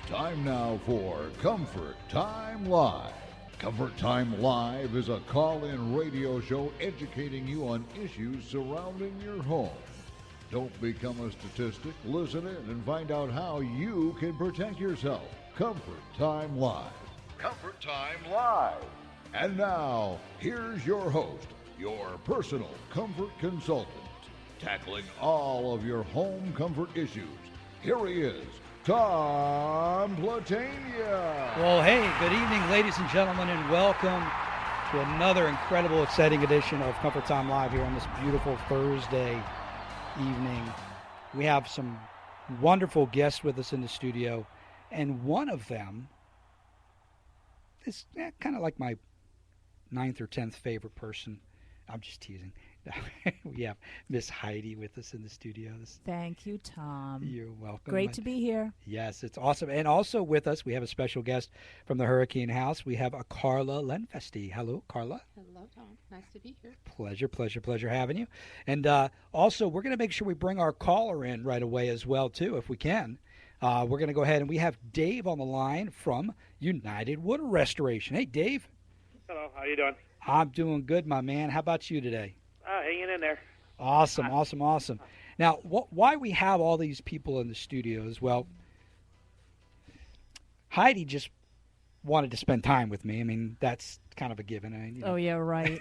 Time now for Comfort Time Live. Comfort Time Live is a call-in radio show educating you on issues surrounding your home. Don't become a statistic. Listen in and find out how you can protect yourself. Comfort Time Live. Comfort Time Live. And now, here's your host, your personal comfort consultant, tackling all of your home comfort issues. Here he is, Tom Platania. Well, hey, good evening, ladies and gentlemen, and welcome to another incredible, exciting edition of Comfort Time Live here on this beautiful Thursday evening. We have some wonderful guests with us in the studio, and one of them is kind of like my 9th or 10th favorite person. I'm just teasing. We have Miss Heidi with us in the studio. Thank you, Tom. You're welcome. Great to be here. Yes, it's awesome. And also with us, we have a special guest from the Hurricane House. We have a Karla Lenfesti. Hello, Karla. Hello, Tom. Nice to be here. Pleasure having you. And also, we're going to make sure we bring our caller in right away as well, too, if we can. We're going to go ahead, and we have Dave on the line from United Water Restoration. Hey, Dave. Hello, how you doing? I'm doing good, my man. How about you today? Hanging in there. Awesome. Now, why we have all these people in the studio as well, Heidi just wanted to spend time with me. I mean, that's kind of a given. Oh, yeah, right.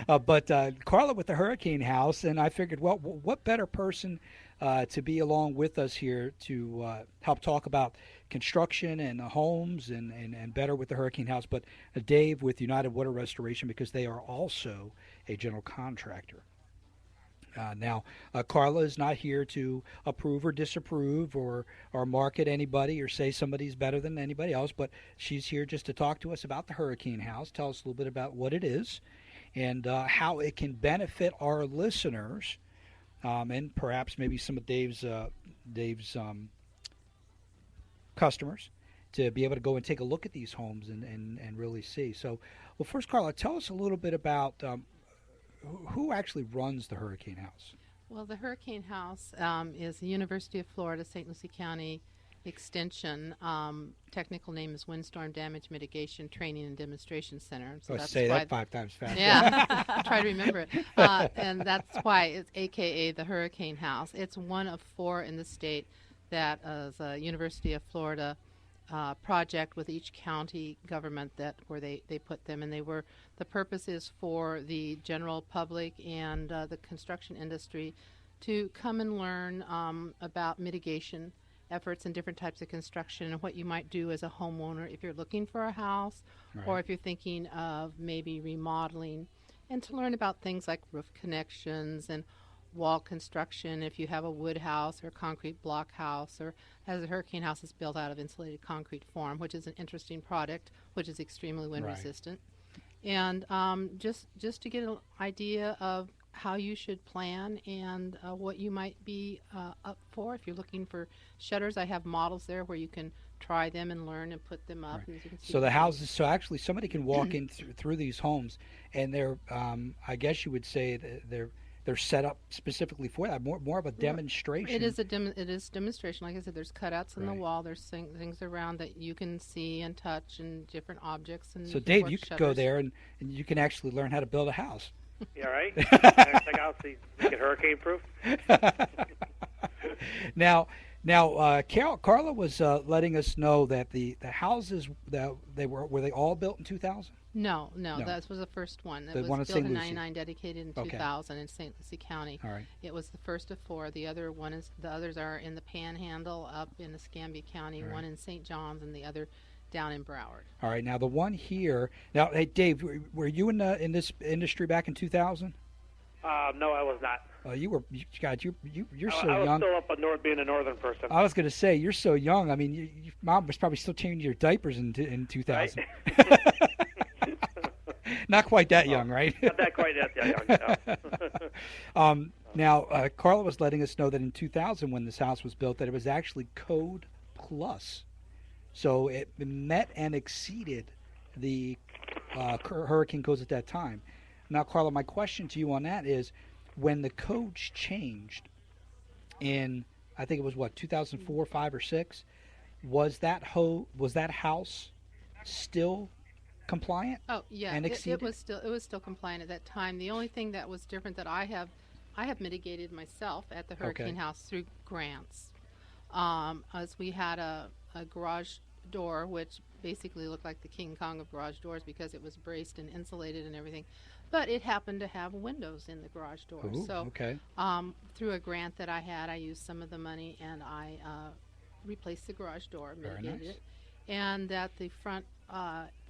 But Karla with the Hurricane House, and I figured, well, what better person to be along with us here to help talk about construction and homes and better with the Hurricane House, but Dave with United Water Restoration, because they are also a general contractor. Now, Karla is not here to approve or disapprove or market anybody or say somebody's better than anybody else, but she's here just to talk to us about the Hurricane House, tell us a little bit about what it is and how it can benefit our listeners, and perhaps maybe some of Dave's customers to be able to go and take a look at these homes and really see. So, well, first, Karla, tell us a little bit about who actually runs the Hurricane House. Well, the Hurricane House is the University of Florida, St. Lucie County Extension. Technical name is Windstorm Damage Mitigation Training and Demonstration Center. So that's say that 5 times fast. Yeah, try to remember it. And that's why it's AKA the Hurricane House. It's one of 4 in the state that is a University of Florida project with each county government where they put them, and the purpose is for the general public and the construction industry to come and learn about mitigation efforts and different types of construction and what you might do as a homeowner if you're looking for a house, right, or if you're thinking of maybe remodeling, and to learn about things like roof connections and wall construction if you have a wood house or a concrete block house, or as a Hurricane House is built out of insulated concrete form, which is an interesting product, which is extremely wind resistant. And just to get an idea of how you should plan and what you might be up for. If you're looking for shutters, I have models there where you can try them and learn and put them up. Right. And so the houses, so actually somebody can walk in through these homes, and they're, I guess you would say they're set up specifically for that, more of a demonstration. It is demonstration. Like I said, there's cutouts in the wall. There's things around that you can see and touch, and different objects. And so, Dave, you could go there and you can actually learn how to build a house. Yeah, right. Check out, see, make it hurricane-proof. Now, Karla was letting us know that the houses that were they all built in 2000? No, that was the first one. It was built in 1999, dedicated in 2000 in St. Lucie County. All right. It was the first of 4. The others are in the Panhandle, up in Escambia County. Right. One in St. John's, and the other down in Broward. All right. Now the one here. Now, hey, Dave, were you in this industry back in 2000? No, I was not. You were. God, you're so young. I was still up at north, being a northern person. I was going to say, you're so young. I mean, your mom was probably still changing your diapers in 2000. Right? Not quite that young, right? Not that quite that young, no. Now, Karla was letting us know that in 2000, when this house was built, that it was actually Code Plus. So it met and exceeded the hurricane codes at that time. Now, Karla, my question to you on that is, when the codes changed in, I think it was, 2004, 5, or 6, was that house still compliant? Oh yeah, And it exceeded? was still compliant at that time. The only thing that was different that I have mitigated myself at the Hurricane Okay. House through grants. As we had a garage door which basically looked like the King Kong of garage doors because it was braced and insulated and everything, but it happened to have windows in the garage door. Ooh, So okay. through a grant that I had, I used some of the money and I replaced the garage door, Very mitigated nice. it, and that the front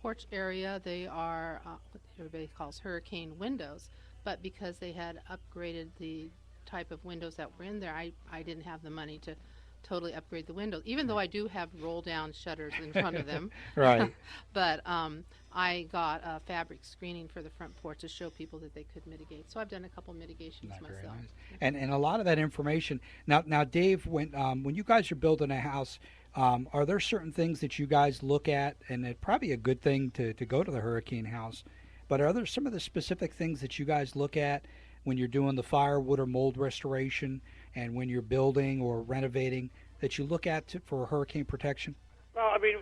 porch area, they are what everybody calls hurricane windows, but because they had upgraded the type of windows that were in there, I didn't have the money to totally upgrade the windows, even though I do have roll-down shutters in front of them. Right. But I got a fabric screening for the front porch to show people that they could mitigate. So I've done a couple mitigations Not very myself. nice. And a lot of that information. Now, Dave, when you guys are building a house, are there certain things that you guys look at, and it's probably a good thing to go to the Hurricane House, but are there some of the specific things that you guys look at when you're doing the firewood or mold restoration, and when you're building or renovating, that you look at for hurricane protection? Well, I mean,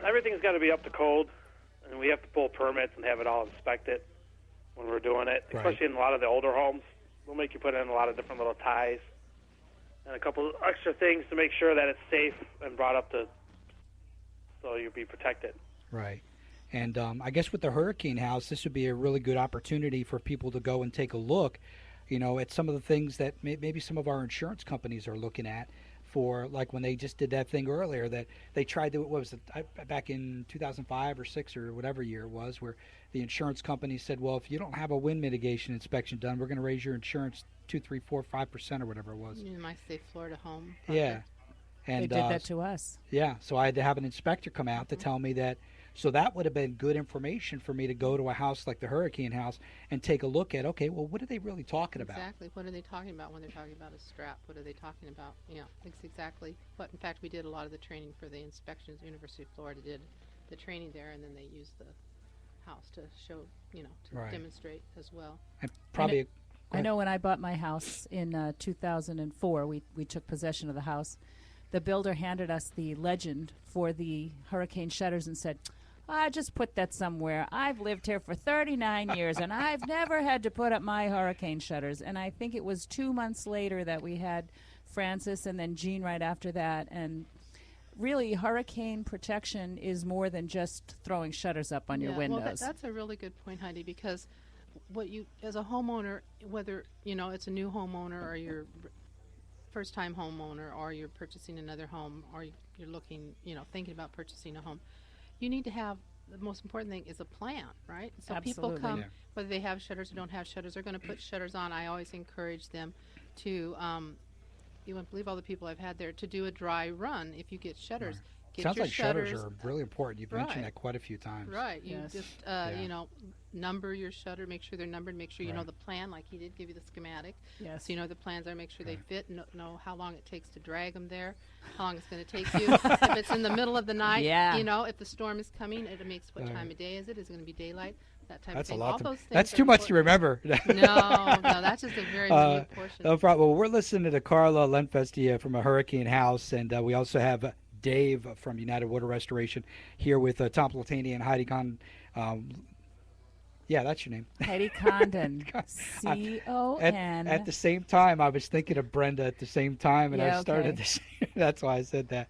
everything's got to be up to code, and we have to pull permits and have it all inspected when we're doing it. Right. Especially in a lot of the older homes, they'll make you put in a lot of different little ties and a couple extra things to make sure that it's safe and brought up to so you'll be protected. Right. And I guess with the Hurricane House, this would be a really good opportunity for people to go and take a look, at some of the things that maybe some of our insurance companies are looking at for, like when they just did that thing earlier that they tried to, what was it, back in 2005 or 6 or whatever year it was, where the insurance company said, well, if you don't have a wind mitigation inspection done, we're going to raise your insurance 2, 3, 4, 5% or whatever it was. You might say Florida Home. Yeah. And, They did that to us. Yeah, so I had to have an inspector come out to tell me that. So that would have been good information for me to go to a house like the Hurricane House and take a look at, okay, well, what are they really talking about? Exactly. What are they talking about when they're talking about a strap? What are they talking about? It's exactly what. In fact, we did a lot of the training for the inspections. The University of Florida did the training there, and then they used the house to show, to Right. demonstrate as well. And probably, I know when I bought my house in 2004, we took possession of the house. The builder handed us the legend for the hurricane shutters and said, just put that somewhere. I've lived here for 39 years, and I've never had to put up my hurricane shutters. And I think it was 2 months later that we had Francis and then Jean right after that. And really, hurricane protection is more than just throwing shutters up on your windows. Well, that's a really good point, Heidi, because what you, as a homeowner, whether, it's a new homeowner or you're first-time homeowner or you're purchasing another home or you're looking, thinking about purchasing a home, you need to have, the most important thing is a plan, right? So people Absolutely. come, Yeah. whether they have shutters or don't have shutters, they're going to put shutters on. I always encourage them to, you won't believe all the people I've had there, to do a dry run if you get shutters. Right. Get sounds your like shutters are really important. You've mentioned Right. that quite a few times. Right. You Yes. just, number your shutter, make sure they're numbered, make sure you know Right. the plan, like he did give you the schematic. Yes. So you know the plans are, make sure they Right. fit, know how long it takes to drag them there, how long it's going to take you. If it's in the middle of the night, Yeah. if the storm is coming, it makes what time of day is it? Is it going to be daylight? That type That's of a thing. lot. All those things That's are too much to important. remember. No, that's just a very minute portion. No problem. Well, we're listening to Karla Lenfest from a Hurricane House, and we also have Dave from United Water Restoration here with Tom Platini and Heidi Con. Yeah, that's your name. Heidi Condon, C-O-N. At the same time, I was thinking of Brenda at the same time, and Yeah, I started okay. this. That's why I said that.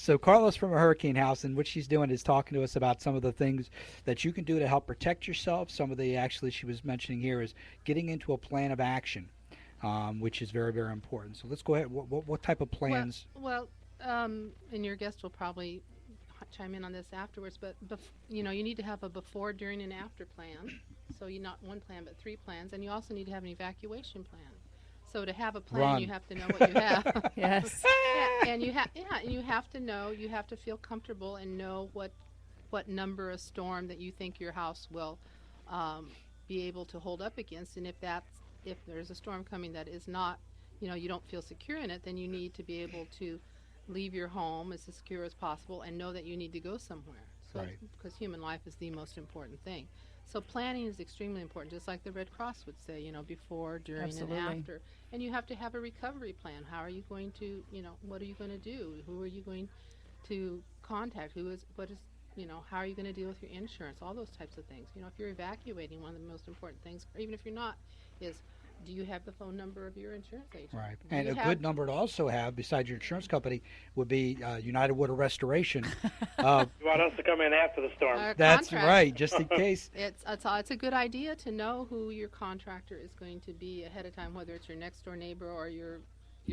So Carla's from a Hurricane House, and what she's doing is talking to us about some of the things that you can do to help protect yourself. Some of the, actually, she was mentioning here is getting into a plan of action, which is very, very important. So let's go ahead. What type of plans? Well, and your guest will probably chime in on this afterwards, but you need to have a before, during, and after plan. So you not one plan, but 3 plans, and you also need to have an evacuation plan. So to have a plan, Run. you have to know what you have. Yes. And you have to know, you have to feel comfortable and know what number of storm that you think your house will be able to hold up against. And if there's a storm coming that is not, you don't feel secure in it, then you need to be able to leave your home as secure as possible and know that you need to go somewhere. So, Right. because human life is the most important thing. So planning is extremely important, just like the Red Cross would say, before, during, Absolutely. and after. And you have to have a recovery plan. How are you going to, what are you going to do? Who are you going to contact, how are you going to deal with your insurance, all those types of things. If you're evacuating, one of the most important things, or even if you're not, is do you have the phone number of your insurance agent? Right. And a good number to also have, besides your insurance company, would be United Water Restoration. You want us to come in after the storm? That's right, just in case. It's a good idea to know who your contractor is going to be ahead of time, whether it's your next door neighbor or your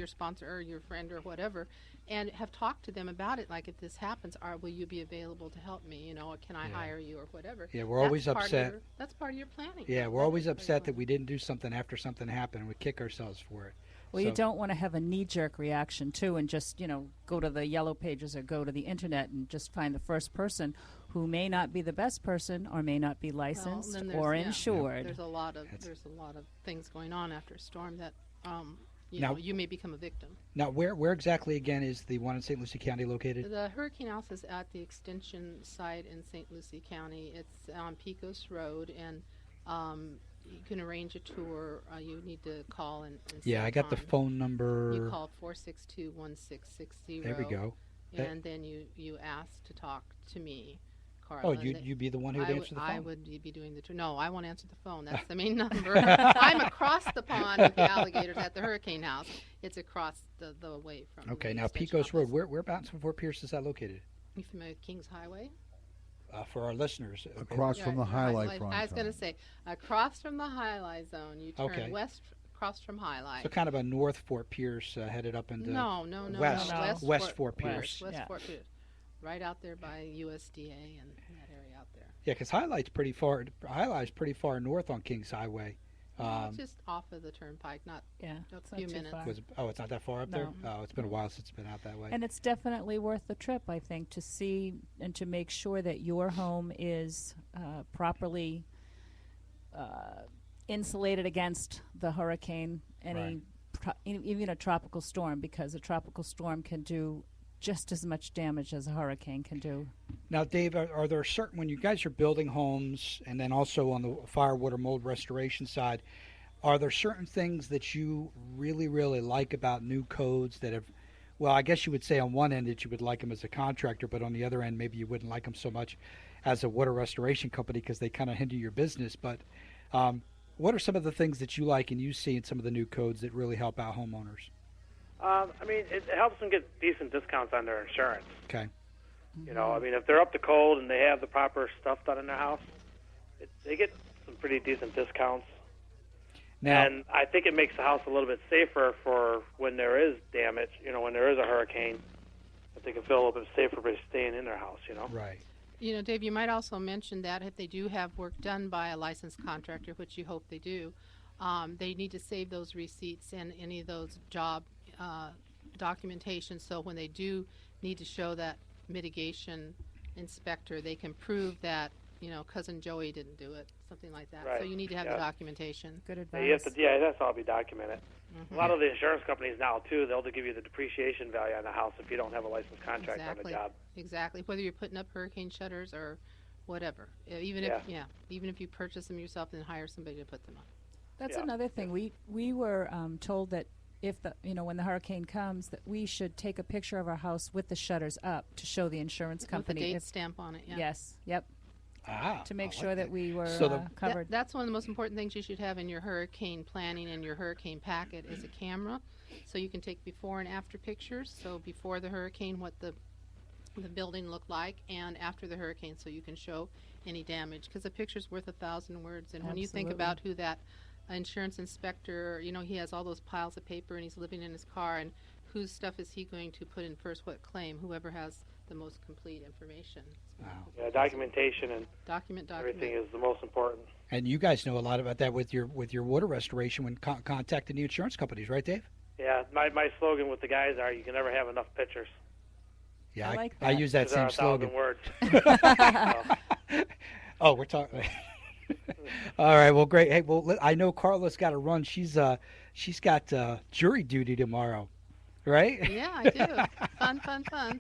sponsor or your friend or whatever, and have talked to them about it. Like, if this happens, will you be available to help me? Or can I hire you or whatever? Yeah, we're always upset. That's part of your planning. Yeah, we're always upset that we didn't do something after something happened, and we kick ourselves for it. Well, you don't want to have a knee-jerk reaction, too, and just, go to the yellow pages or go to the Internet and just find the first person who may not be the best person or may not be licensed or insured. There's a lot of things going on after a storm that you may become a victim. Now, where exactly, again, is the one in St. Lucie County located? The Hurricane House is at the extension site in St. Lucie County. It's on Pecos Road, and you can arrange a tour. You need to call and I got the phone number. You call 462-1660. There we go. And then you ask to talk to me, Karla. Oh, you'd be the one who would answer the phone? I would be doing the tour. No, I won't answer the phone. That's the main number. I'm across the pond with the alligators at the Hurricane House. It's across the way from. Okay, now Pecos Road. Whereabouts in Fort Pierce is that located? You familiar with Kings Highway? For our listeners. Okay. Across from the highlight front. I was going to say, across from the highlight zone, you turn west across from highlight. So kind of a north Fort Pierce headed up into west Fort Pierce. West Fort Pierce. Right out there by USDA and that area out there. Yeah, because Highlight's pretty far. Highlight's pretty far north on Kings Highway. It's just off of the turnpike, not a few minutes. It's not that far up there? Oh, it's been a while since it's been out that way. And it's definitely worth the trip, I think, to see and to make sure that your home is properly insulated against the hurricane, even a tropical storm, because a tropical storm can do just as much damage as a hurricane can do. Now, Dave, are there certain, when you guys are building homes and then also on the fire, water, mold restoration side, are there certain things that you really, really like about new codes that have, well, I guess you would say on one end that you would like them as a contractor, but on the other end, maybe you wouldn't like them so much as a water restoration company because they kind of hinder your business. But what are some of the things that you like and you see in some of the new codes that really help out homeowners? It helps them get decent discounts on their insurance. Okay. If they're up to code and they have the proper stuff done in their house, they get some pretty decent discounts. Now, and I think it makes the house a little bit safer for when there is damage, when there is a hurricane, that they can feel a little bit safer by staying in their house, Right. Dave, you might also mention that if they do have work done by a licensed contractor, which you hope they do, they need to save those receipts and any of those job documentation, so when they do need to show that mitigation inspector, they can prove that cousin Joey didn't do it, something like that. Right. So you need to have the documentation. Good advice. That's all be documented. A lot of the insurance companies now too, they'll give you the depreciation value on the house if you don't have a licensed contractor on the job. Exactly. Whether you're putting up hurricane shutters or whatever, even if you purchase them yourself and hire somebody to put them up. That's another thing. We were told that if when the hurricane comes, that we should take a picture of our house with the shutters up to show the insurance company. With the date stamp on it. Yeah. Yes. Yep. To make sure that we were covered. That's one of the most important things you should have in your hurricane planning and your hurricane packet is a camera, so you can take before and after pictures. So before the hurricane, what the building looked like, and after the hurricane, so you can show any damage. Because a picture's worth 1,000 words, and when you think about who that insurance inspector, he has all those piles of paper and he's living in his car, and whose stuff is he going to put in first, what claim? Whoever has the most complete information. Wow. Yeah, documentation and document everything is the most important. And you guys know a lot about that with your water restoration when contacting the insurance companies, right, Dave? Yeah, my slogan with the guys are, you can never have enough pictures. Yeah, I like that. I use that same slogan. 1,000 words. Oh, we're talking. All right. Well, great. Hey, I know Karla's got to run. She's got jury duty tomorrow. right? Yeah, I do. Fun.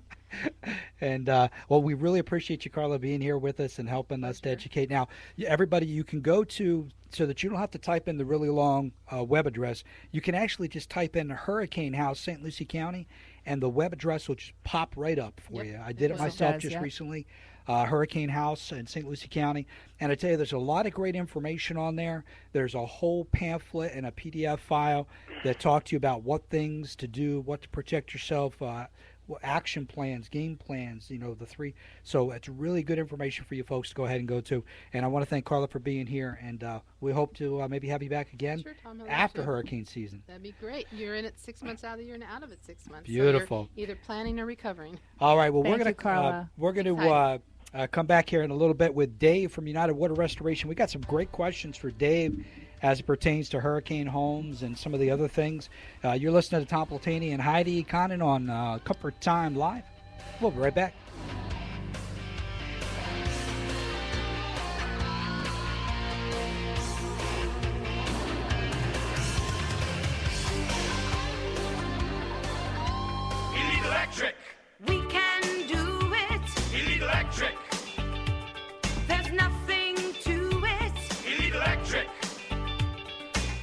And, well, we really appreciate you, Karla, being here with us and helping us to educate. Now, everybody, you can go to, so that you don't have to type in the really long web address, you can actually just type in Hurricane House, St. Lucie County, and the web address will just pop right up for you. I did it myself just recently. Hurricane House in St. Lucie County. And I tell you, there's a lot of great information on there. There's a whole pamphlet and a PDF file that talk to you about what things to do, what to protect yourself, action plans, game plans, the three. So it's really good information for you folks to go ahead and go to. And I want to thank Karla for being here, and we hope to maybe have you back again after hurricane season. That'd be great. You're in it 6 months out of the year and out of it 6 months. Beautiful. So you're either planning or recovering. All right. Well, Thank we're going to come back here in a little bit with Dave from United Water Restoration. We got some great questions for Dave as it pertains to hurricane homes and some of the other things. You're listening to Tom Platini and Heidi Connon on Comfort Time Live. We'll be right back. Elite Electric. We can do it. Elite Electric. There's nothing to it. Elite Electric.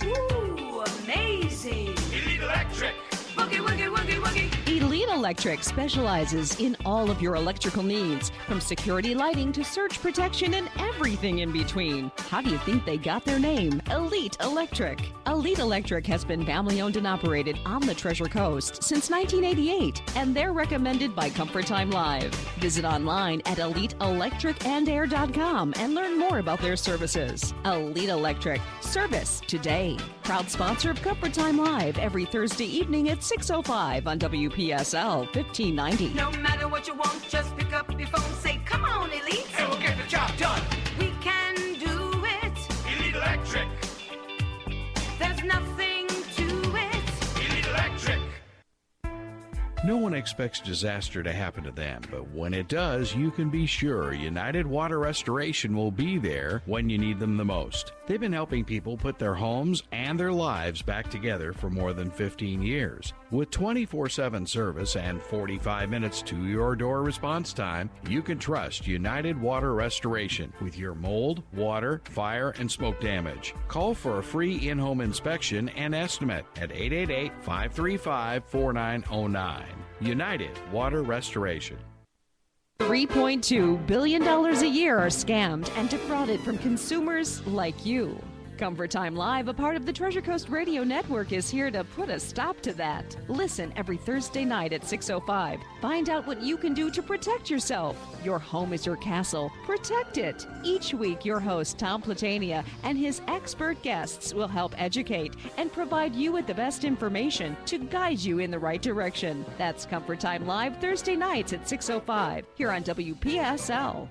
Ooh, amazing. Elite Electric. Woogie, woogie, woogie, woogie. Elite Electric specializes in all of your electrical needs, from security lighting to surge protection and everything in between. How do you think they got their name? Elite Electric. Elite Electric has been family-owned and operated on the Treasure Coast since 1988, and they're recommended by Comfort Time Live. Visit online at eliteelectricandair.com and learn more about their services. Elite Electric. Service today. Proud sponsor of Comfort Time Live every Thursday evening at 6:05 on WPSL 1590. No matter what you want, just pick up your phone, say, come on, Elite. And we'll get the job done. We can do it. Elite Electric. There's nothing to it. Elite Electric. No one expects disaster to happen to them, but when it does, you can be sure United Water Restoration will be there when you need them the most. They've been helping people put their homes and their lives back together for more than 15 years. With 24/7 service and 45 minutes to your door response time, you can trust United Water Restoration with your mold, water, fire, and smoke damage. Call for a free in-home inspection and estimate at 888-535-4909. United Water Restoration. $3.2 billion a year are scammed and defrauded from consumers like you. Comfort Time Live, a part of the Treasure Coast Radio Network, is here to put a stop to that. Listen every Thursday night at 6:05. Find out what you can do to protect yourself. Your home is your castle. Protect it. Each week, your host, Tom Platania, and his expert guests will help educate and provide you with the best information to guide you in the right direction. That's Comfort Time Live, Thursday nights at 6:05 here on WPSL.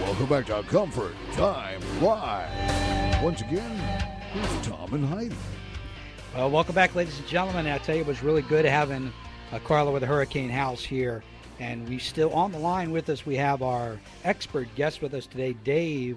Welcome back to Comfort Time Live. Once again, here's Tom and Heidi. Well, welcome back, ladies and gentlemen. I tell you, it was really good having Karla with the Hurricane House here. And we still on the line with us, we have our expert guest with us today, Dave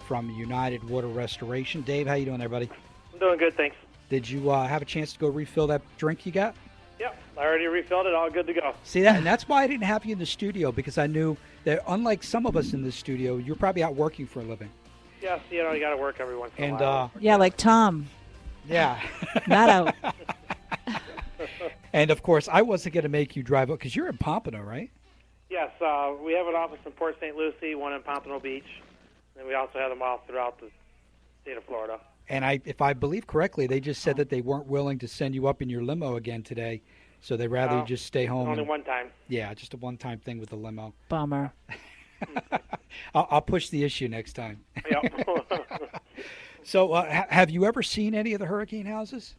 from United Water Restoration. Dave, how you doing there, buddy? I'm doing good, thanks. Did you have a chance to go refill that drink you got? Yep, I already refilled it, all good to go. See that, and that's why I didn't have you in the studio, because I knew that unlike some of us in this studio, you're probably out working for a living. Yes, you got to work every once in a And while. Yeah, like Tom. yeah, Not out. and of course I wasn't going to make you drive up because you're in Pompano, right? Yes, we have an office in Port St. Lucie, one in Pompano Beach, and we also have them all throughout the state of Florida. And if I believe correctly, they just said that they weren't willing to send you up in your limo again today, so they'd rather you just stay home. Only one time. Yeah, just a one-time thing with the limo. Bummer. I'll push the issue next time. Yep. So, have you ever seen any of the hurricane houses?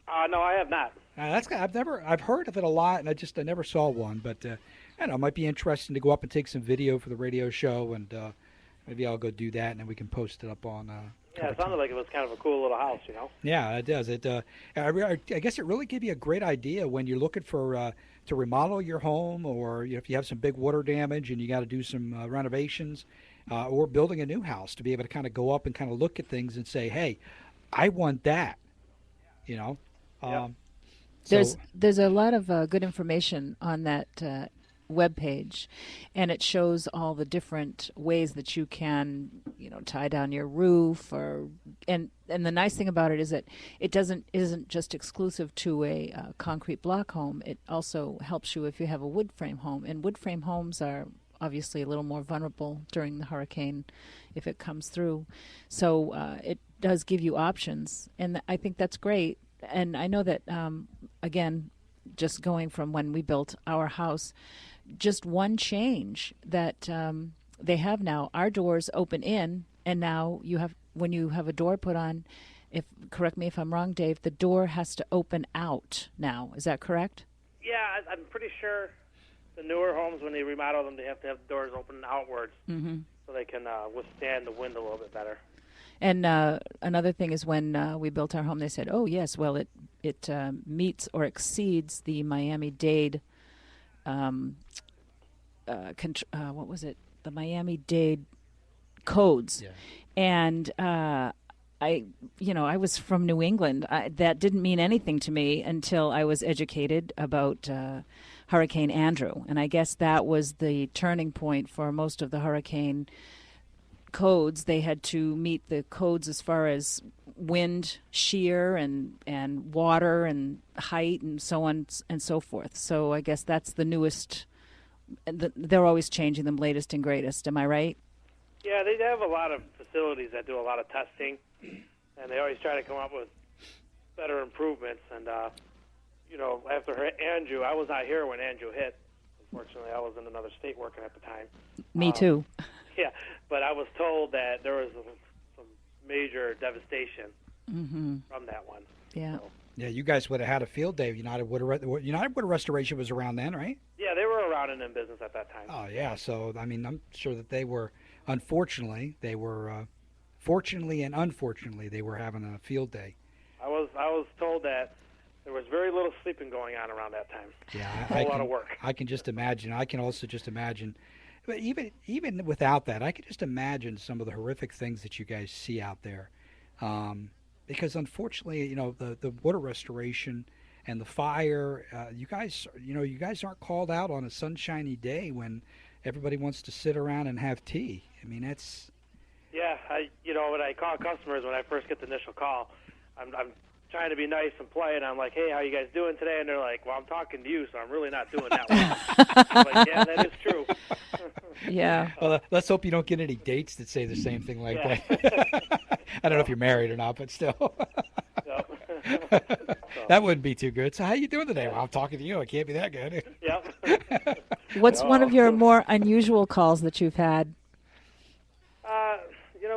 No, I have not. I've heard of it a lot, and I never saw one. But I don't know, it might be interesting to go up and take some video for the radio show, and maybe I'll go do that, and then we can post it up on. Yeah, it sounded like it was kind of a cool little house, you know. Yeah, it does. I guess it really gave you a great idea when you're looking for to remodel your home, or if you have some big water damage and you got to do some renovations. or building a new house, to be able to kind of go up and kind of look at things and say, hey, I want that, you know. There's a lot of good information on that webpage, and it shows all the different ways that you can, tie down your roof, and the nice thing about it is that it isn't just exclusive to a concrete block home. It also helps you if you have a wood frame home, and wood frame homes are obviously a little more vulnerable during the hurricane if it comes through. So it does give you options, and I think that's great. And I know that, again, just going from when we built our house, just one change that they have now, our doors open in, and now when you have a door put on, correct me if I'm wrong, Dave, the door has to open out now. Is that correct? Yeah, I'm pretty sure the newer homes, when they remodel them, they have to have the doors open outwards so they can withstand the wind a little bit better. And another thing is when we built our home, they said, oh, yes, well, it meets or exceeds the Miami-Dade, what was it? The Miami-Dade codes. Yeah. And I was from New England. That didn't mean anything to me until I was educated about Hurricane Andrew. And I guess that was the turning point for most of the hurricane codes. They had to meet the codes as far as wind shear and water and height and so on and so forth. So I guess that's the newest. They're always changing them, latest and greatest. Am I right? Yeah, they have a lot of facilities that do a lot of testing, and they always try to come up with better improvements. And after Andrew, I was not here when Andrew hit. Unfortunately, I was in another state working at the time. Me too. Yeah, but I was told that there was some major devastation from that one. Yeah. So. Yeah, you guys would have had a field day. United Wood Restoration was around then, right? Yeah, they were around and in business at that time. Oh, yeah. So, I mean, I'm sure that they were, fortunately and unfortunately, they were having a field day. I was told that there was very little sleeping going on around that time. Yeah, a whole lot of work. I can just imagine. I can also just imagine. But even without that, I could just imagine some of the horrific things that you guys see out there. Because unfortunately, the water restoration and the fire, you guys aren't called out on a sunshiny day when everybody wants to sit around and have tea. I mean, that's. Yeah, when I call customers, when I first get the initial call, I'm trying to be nice and polite. I'm like, hey, how you guys doing today? And they're like, well, I'm talking to you, so I'm really not doing that well. I'm like, yeah, that is true. Yeah. Well, let's hope you don't get any dates that say the same thing like that. I don't know if you're married or not, but still. That wouldn't be too good. So how you doing today? Well, I'm talking to you. It can't be that good. Yep. What's one of your more unusual calls that you've had?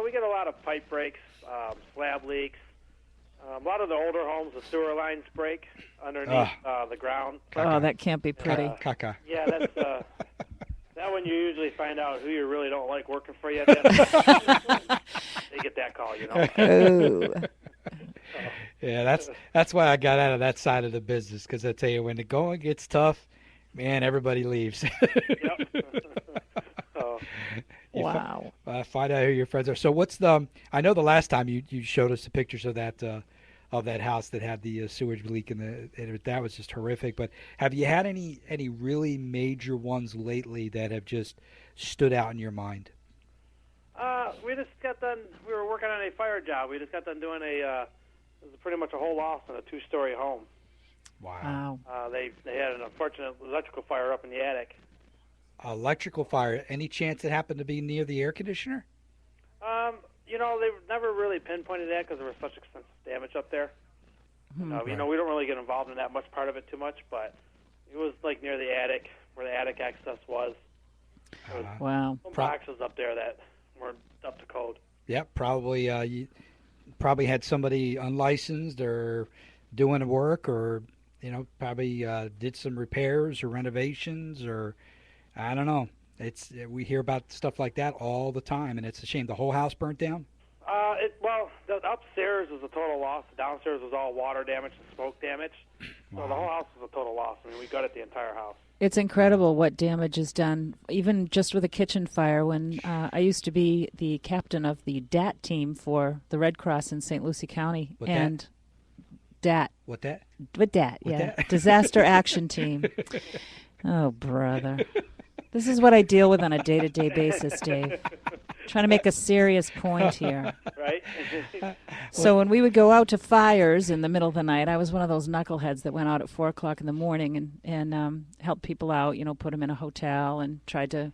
We get a lot of pipe breaks, slab leaks. A lot of the older homes, the sewer lines break underneath the ground. Oh, that can't be pretty. Caca. Yeah, that's that one you usually find out who you really don't like working for you. They get that call, Oh. Yeah, that's why I got out of that side of the business, because I tell you, when the going gets tough, man, everybody leaves. Yep. Wow. Find out who your friends are. So what's I know the last time you showed us the pictures of that house that had the sewage leak and that was just horrific. But have you had any really major ones lately that have just stood out in your mind? We just got done. We were working on a fire job. We just got done doing it was pretty much a whole loft in a 2-story home. Wow. They had an unfortunate electrical fire up in the attic. Electrical fire. Any chance it happened to be near the air conditioner? They never really pinpointed that because there was such extensive damage up there. Right. We don't really get involved in that much part of it too much, but it was like near the attic where the attic access was. Wow. Some boxes up there that weren't up to code. Yep, probably. You probably had somebody unlicensed or doing work, or probably did some repairs or renovations, or I don't know. We hear about stuff like that all the time, and it's a shame. The whole house burnt down? The upstairs was a total loss. The downstairs was all water damage and smoke damage. So the whole house was a total loss. I mean, we gutted the entire house. It's incredible what damage is done, even just with a kitchen fire. When I used to be the captain of the DAT team for the Red Cross in St. Lucie County. What and DAT? What that? With DAT, What yeah. dat? Disaster Action Team. Oh, brother. This is what I deal with on a day-to-day basis, Dave. Trying to make a serious point here. Right? So when we would go out to fires in the middle of the night, I was one of those knuckleheads that went out at 4 o'clock in the morning and helped people out, put them in a hotel and tried to,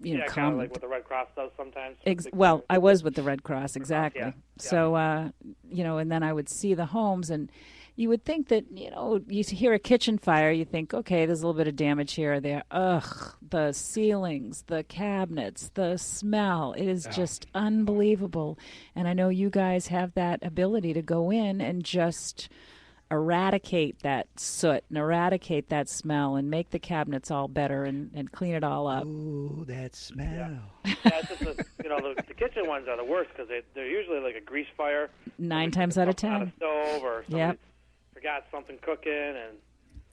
yeah, kind calm of them. like what the Red Cross does sometimes. Well, I was with the Red Cross, exactly. Yeah. So, and then I would see the homes, and you would think that, you hear a kitchen fire, you think, okay, there's a little bit of damage here or there. Ugh, the ceilings, the cabinets, the smell. It is just unbelievable. And I know you guys have that ability to go in and just eradicate that soot and eradicate that smell and make the cabinets all better and clean it all up. Ooh, that smell. Yeah, it's just the kitchen ones are the worst because they're usually like a grease fire. 9 times out of 10. On a stove or somebody Yep. forgot something cooking, and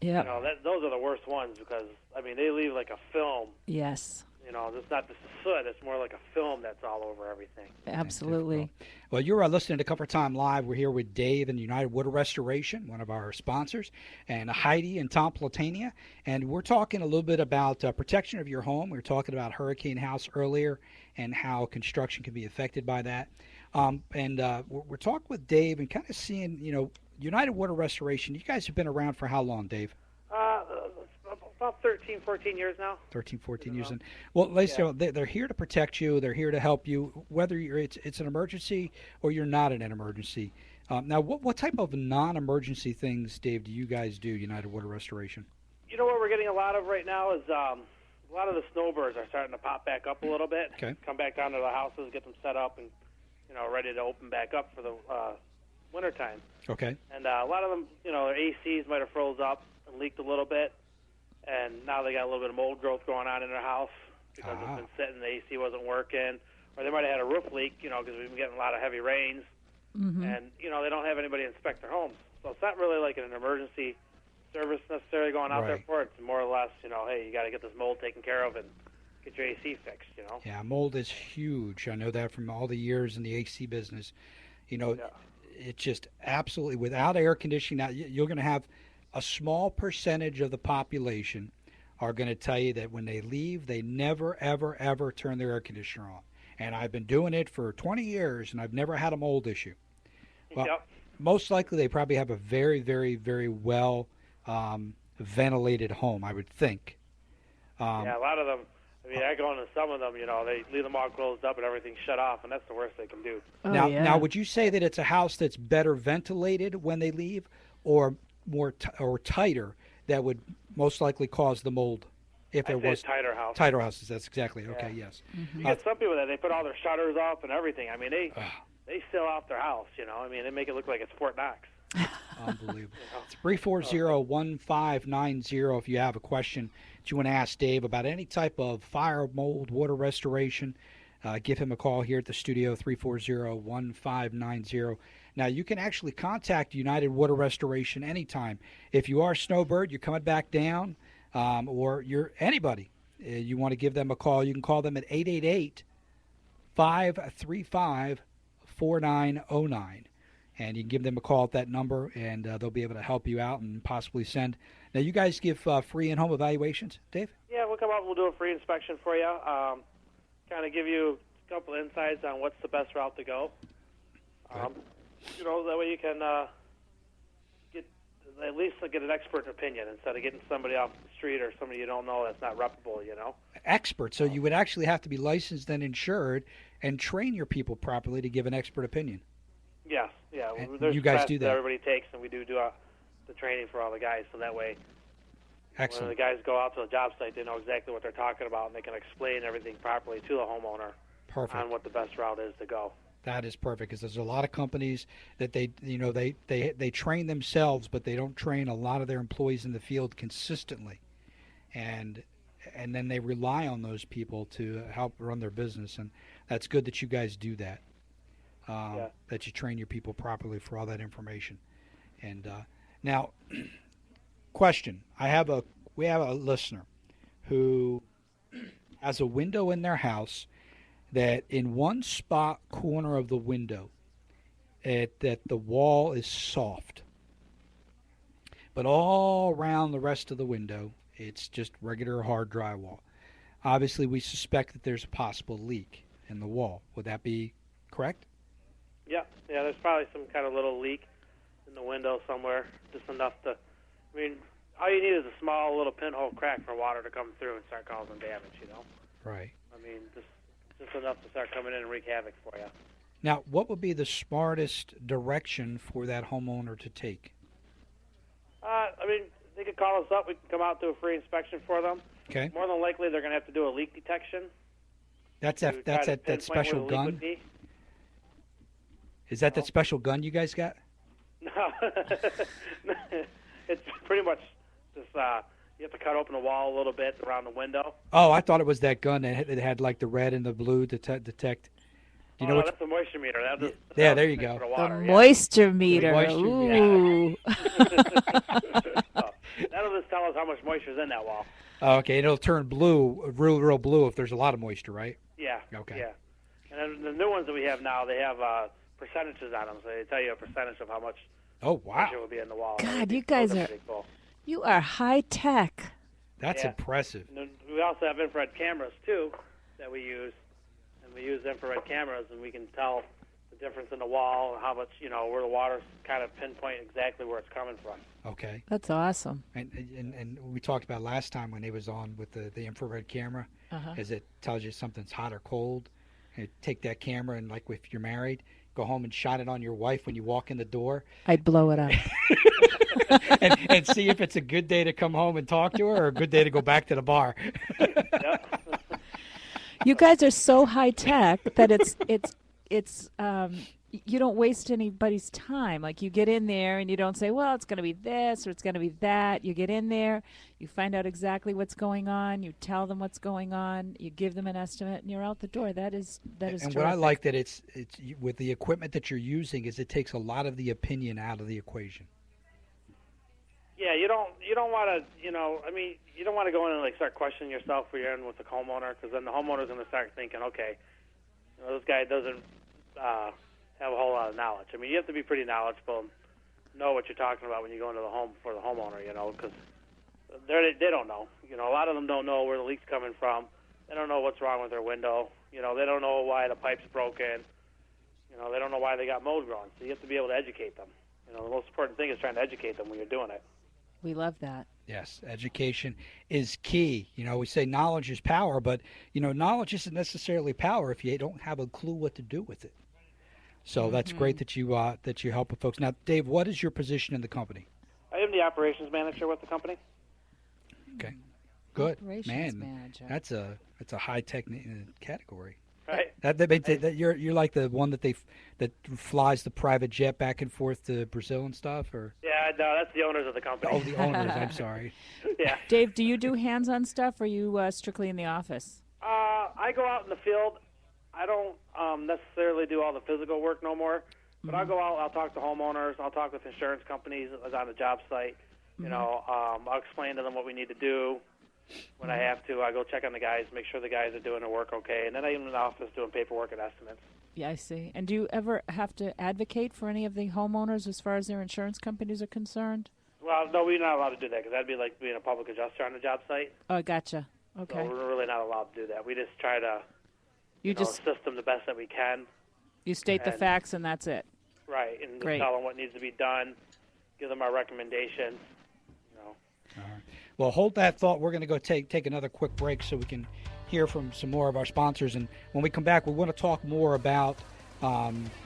Yep. those are the worst ones because they leave like a film. Yes. It's not just the soot; it's more like a film that's all over everything. Absolutely. Well, you're listening to Comfort Time Live. We're here with Dave and United Water Restoration, one of our sponsors, and Heidi and Tom Platania. And we're talking a little bit about protection of your home. We were talking about Hurricane House earlier and how construction can be affected by that. We're talking with Dave and kind of seeing, United Water Restoration. You guys have been around for how long, Dave? About 13, 14 years now. 13, 14 years. And well, ladies, they're here to protect you. They're here to help you, whether it's an emergency or you're not in an emergency. Now, what type of non-emergency things, Dave, do you guys do, United Water Restoration? What we're getting a lot of right now is a lot of the snowbirds are starting to pop back up a little bit. Okay. Come back down to the houses, get them set up, and ready to open back up for the wintertime. Okay. And a lot of them, their ACs might have froze up and leaked a little bit, and now they got a little bit of mold growth going on in their house because it's been sitting, the AC wasn't working, or they might have had a roof leak, because we've been getting a lot of heavy rains, and they don't have anybody inspect their homes, so it's not really like an emergency service necessarily going out there for it. It's more or less, hey, you got to get this mold taken care of and get your AC fixed. Yeah, mold is huge. I know that from all the years in the AC business. It's just absolutely without air conditioning. Now you're going to have a small percentage of the population are going to tell you that when they leave, they never, ever, ever turn their air conditioner on. And I've been doing it for 20 years, and I've never had a mold issue. Well, most likely they probably have a very, very, very well ventilated home, I would think. Yeah, a lot of them. I go into some of them, they leave them all closed up and everything's shut off, and that's the worst they can do. Now, would you say that it's a house that's better ventilated when they leave, or more or tighter that would most likely cause the mold? If there was tighter houses. Tighter houses, that's exactly okay. Yes. You get some people that they put all their shutters up and everything. They seal off their house. They make it look like it's Fort Knox. Unbelievable. It's 340-1590 if you have a question that you want to ask Dave about any type of fire, mold, water restoration. Give him a call here at the studio, 340-1590. Now, you can actually contact United Water Restoration anytime. If you are a snowbird, you're coming back down, or you're anybody, you want to give them a call, you can call them at 888-535-4909. And you can give them a call at that number, and they'll be able to help you out and possibly send. Now, you guys give free in-home evaluations, Dave? Yeah, we'll come out. We'll do a free inspection for you. Kind of give you a couple insights on what's the best route to go. That way you can get an expert opinion instead of getting somebody off the street or somebody you don't know that's not reputable. Expert. So you would actually have to be licensed and insured and train your people properly to give an expert opinion. Yes, yeah. And There's you guys classes do that. Everybody takes, and we do the training for all the guys, so that way Excellent. when the guys go out to the job site, they know exactly what they're talking about, and they can explain everything properly to the homeowner on what the best route is to go. That is perfect, because there's a lot of companies that they train themselves, but they don't train a lot of their employees in the field consistently, and then they rely on those people to help run their business, and that's good that you guys do that. That you train your people properly for all that information. And now, question. I have a we have a listener who has a window in their house that in one spot corner of the window that the wall is soft. But all around the rest of the window, it's just regular hard drywall. Obviously, we suspect that there's a possible leak in the wall. Would that be correct? Yeah, there's probably some kind of little leak in the window somewhere, just enough to, I mean, all you need is a small little pinhole crack for water to come through and start causing damage, you know? Right. I mean, just enough to start coming in and wreak havoc for you. Now, what would be the smartest direction for that homeowner to take? I mean, they could call us up. We can come out do a free inspection for them. Okay. More than likely, they're going to have to do a leak detection. That's that special gun? Is that that special gun you guys got? No. It's pretty much just, you have to cut open the wall a little bit around the window. Oh, I thought it was that gun that had like the red and the blue to detect. Do you know that's the moisture meter. Yeah, there you go. The moisture meter. Ooh. That'll just tell us how much moisture is in that wall. Oh, okay, it'll turn blue, real blue if there's a lot of moisture, right? Yeah. Okay. Yeah. And then the new ones that we have now, they have percentages on them, so they tell you a percentage of how much moisture will be in the wall. God, you guys are you are high tech. That's impressive. And we also have infrared cameras too that we use, and we use infrared cameras, and we can tell the difference in the wall and how much, where the water's kind of pinpoint exactly where it's coming from. Okay. That's awesome. And we talked about last time when he was on with the infrared camera, is it tells you something's hot or cold. And take that camera and, like, if you're married, go home and shine it on your wife when you walk in the door. I'd blow it up. and see if it's a good day to come home and talk to her or a good day to go back to the bar. You guys are so high tech that it's you don't waste anybody's time. Like, you get in there and you don't say, well, it's going to be this or it's going to be that. You get in there, you find out exactly what's going on, you tell them what's going on, you give them an estimate, and you're out the door. That is And terrific. what I like that it's with the equipment that you're using is it takes a lot of the opinion out of the equation. Yeah, you don't want to, you don't want to go in and start questioning yourself when you're in with the homeowner, because then the homeowner's going to start thinking, okay, this guy doesn't have a whole lot of knowledge. I mean, you have to be pretty knowledgeable and know what you're talking about when you go into the home for the homeowner, because they don't know. A lot of them don't know where the leak's coming from. They don't know what's wrong with their window. They don't know why the pipe's broken. They don't know why they got mold growing. So you have to be able to educate them. The most important thing is trying to educate them when you're doing it. We love that. Yes, education is key. We say knowledge is power, but, knowledge isn't necessarily power if you don't have a clue what to do with it. So that's great that you help with folks. Now, Dave, what is your position in the company? I am the operations manager with the company. Okay, good. Operations Man, manager. that's a high tech category. Right. That you're like the one that flies the private jet back and forth to Brazil and stuff, or? Yeah, no, that's the owners of the company. Oh, the owners. I'm sorry. Yeah. Dave, do you do hands-on stuff, or are you strictly in the office? I go out in the field. I don't necessarily do all the physical work no more, but I'll go out. I'll talk to homeowners. I'll talk with insurance companies on the job site. I'll explain to them what we need to do. When I have to, I go check on the guys, make sure the guys are doing their work okay, and then I'm in the office doing paperwork and estimates. Yeah, I see. And do you ever have to advocate for any of the homeowners as far as their insurance companies are concerned? Well, no, we're not allowed to do that because that'd be like being a public adjuster on the job site. Oh, gotcha. Okay. So we're really not allowed to do that. We just try to assist them the best that we can. You state the facts, and that's it. Right, and Great. just tell them what needs to be done, give them our recommendations. All right. Well, hold that thought. We're going to go take another quick break so we can hear from some more of our sponsors. And when we come back, we want to talk more about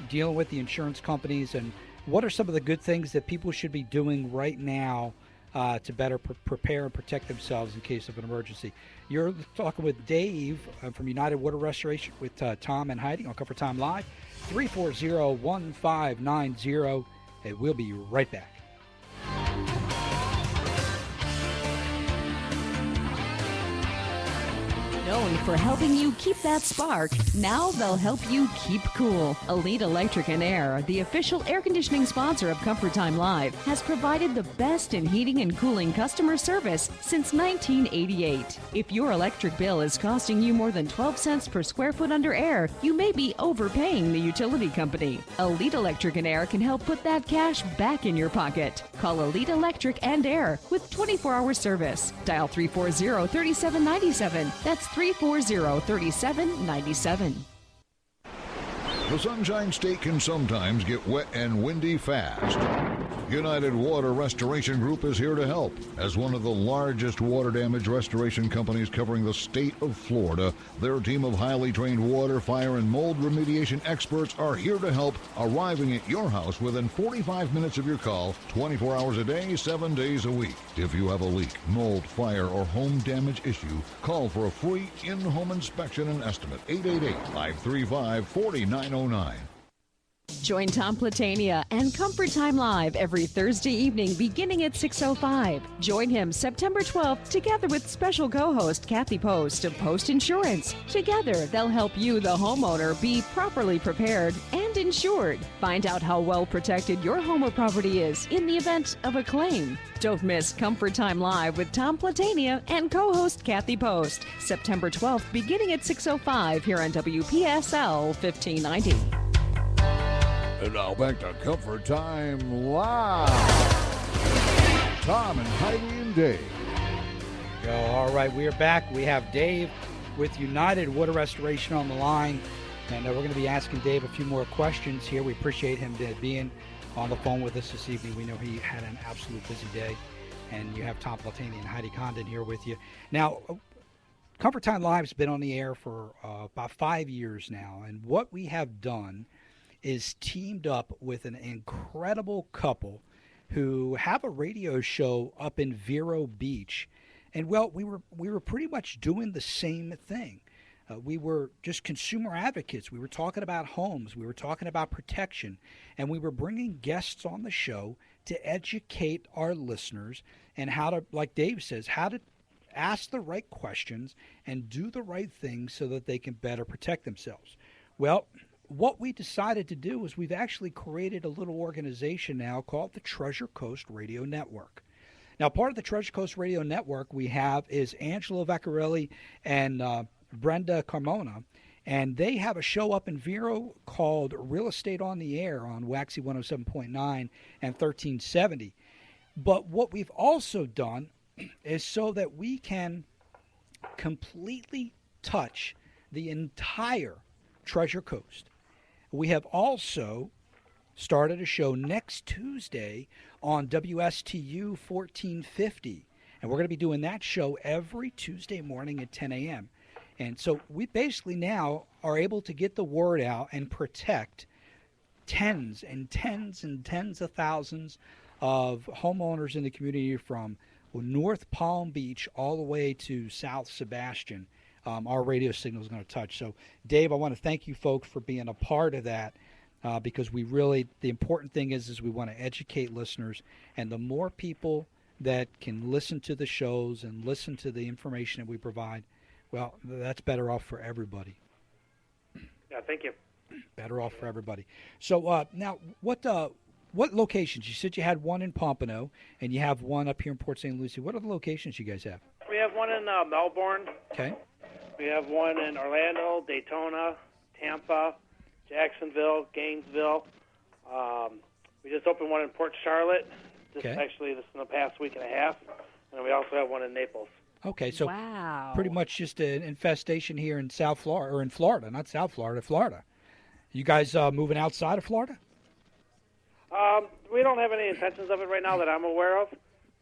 dealing with the insurance companies and what are some of the good things that people should be doing right now to better prepare and protect themselves in case of an emergency. You're talking with Dave from United Water Restoration with Tom and Heidi on Comfort Time Live, 340-1590. And we'll be right back. Known for helping you keep that spark, now they'll help you keep cool. Elite Electric and Air, the official air conditioning sponsor of Comfort Time Live, has provided the best in heating and cooling customer service since 1988. If your electric bill is costing you more than 12 cents per square foot under air, you may be overpaying the utility company. Elite Electric and Air can help put that cash back in your pocket. Call Elite Electric and Air with 24-hour service. Dial 340-3797. That's 340-3797. The Sunshine State can sometimes get wet and windy fast. United Water Restoration Group is here to help. As one of the largest water damage restoration companies covering the state of Florida, their team of highly trained water, fire, and mold remediation experts are here to help, arriving at your house within 45 minutes of your call, 24 hours a day, 7 days a week. If you have a leak, mold, fire, or home damage issue, call for a free in-home inspection and estimate. 888-535-4909. Join Tom Platania and Comfort Time Live every Thursday evening beginning at 6:05. Join him September 12th together with special co-host Kathy Post of Post Insurance. Together, they'll help you, the homeowner, be properly prepared and insured. Find out how well protected your home or property is in the event of a claim. Don't miss Comfort Time Live with Tom Platania and co-host Kathy Post, September 12th beginning at 6:05 here on WPSL 1590. And now back to Comfort Time Live. Tom and Heidi and Dave. Go. All right, we are back. We have Dave with United Water Restoration on the line, and we're going to be asking Dave a few more questions here. We appreciate him being on the phone with us this evening. We know he had an absolute busy day, and you have Tom Platania and Heidi Condon here with you. Now, Comfort Time Live has been on the air for about 5 years now, and what we have done is teamed up with an incredible couple who have a radio show up in Vero Beach. And, well, we were pretty much doing the same thing. We were just consumer advocates. We were talking about homes. We were talking about protection. And we were bringing guests on the show to educate our listeners and how to, like Dave says, how to ask the right questions and do the right things so that they can better protect themselves. Well, what we decided to do is we've actually created a little organization now called the Treasure Coast Radio Network. Now, part of the Treasure Coast Radio Network we have is Angelo Vaccarelli and Brenda Carmona, and they have a show up in Vero called Real Estate on the Air on Waxy 107.9 and 1370. But what we've also done is so that we can completely touch the entire Treasure Coast. We have also started a show next Tuesday on WSTU 1450, and we're going to be doing that show every Tuesday morning at 10 a.m. And so we basically now are able to get the word out and protect tens and tens and tens of thousands of homeowners in the community from North Palm Beach all the way to South Sebastian. Our radio signal is going to touch. So, Dave, I want to thank you folks for being a part of that because we really, the important thing is we want to educate listeners, and the more people that can listen to the shows and listen to the information that we provide, well, that's better off for everybody. Yeah, thank you. Better off for everybody. So now, what locations? You said you had one in Pompano, and you have one up here in Port St. Lucie. What other locations you guys have? We have one in Melbourne. Okay. We have one in Orlando, Daytona, Tampa, Jacksonville, Gainesville. We just opened one in Port Charlotte. This in the past week and a half. And we also have one in Naples. Okay, so wow. Pretty much just an infestation here in South Florida, or in Florida, not South Florida, Florida. You guys moving outside of Florida? We don't have any intentions of it right now that I'm aware of,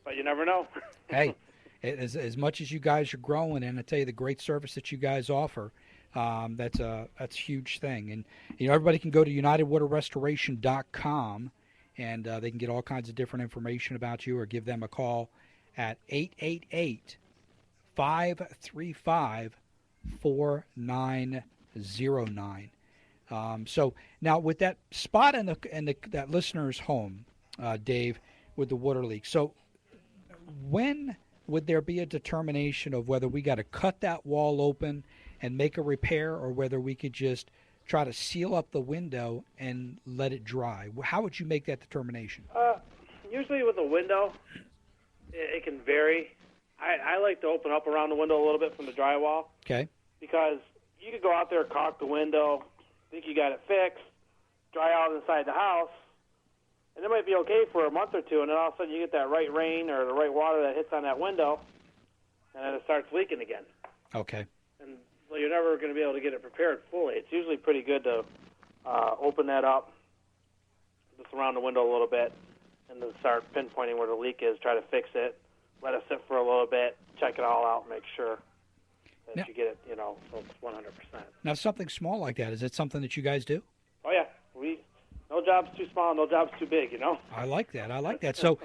but you never know. Hey. As much as you guys are growing, and I tell you the great service that you guys offer, that's a huge thing. And everybody can go to UnitedWaterRestoration.com, and they can get all kinds of different information about you, or give them a call at 888-535-4909. So now with that spot in that listener's home, Dave, with the water leak. So when would there be a determination of whether we got to cut that wall open and make a repair, or whether we could just try to seal up the window and let it dry? How would you make that determination? Usually with a window, it can vary. I like to open up around the window a little bit from the drywall. Okay. Because you could go out there, caulk the window, think you got it fixed, dry out inside the house, and it might be okay for a month or two, and then all of a sudden you get that right rain or the right water that hits on that window, and then it starts leaking again. Okay. And well, you're never going to be able to get it prepared fully. It's usually pretty good to open that up, just around the window a little bit, and then start pinpointing where the leak is, try to fix it, let it sit for a little bit, check it all out, make sure that you get it, so it's 100%. Now, something small like that, is it something that you guys do? Oh, yeah. No job's too small, no job's too big, I like that. So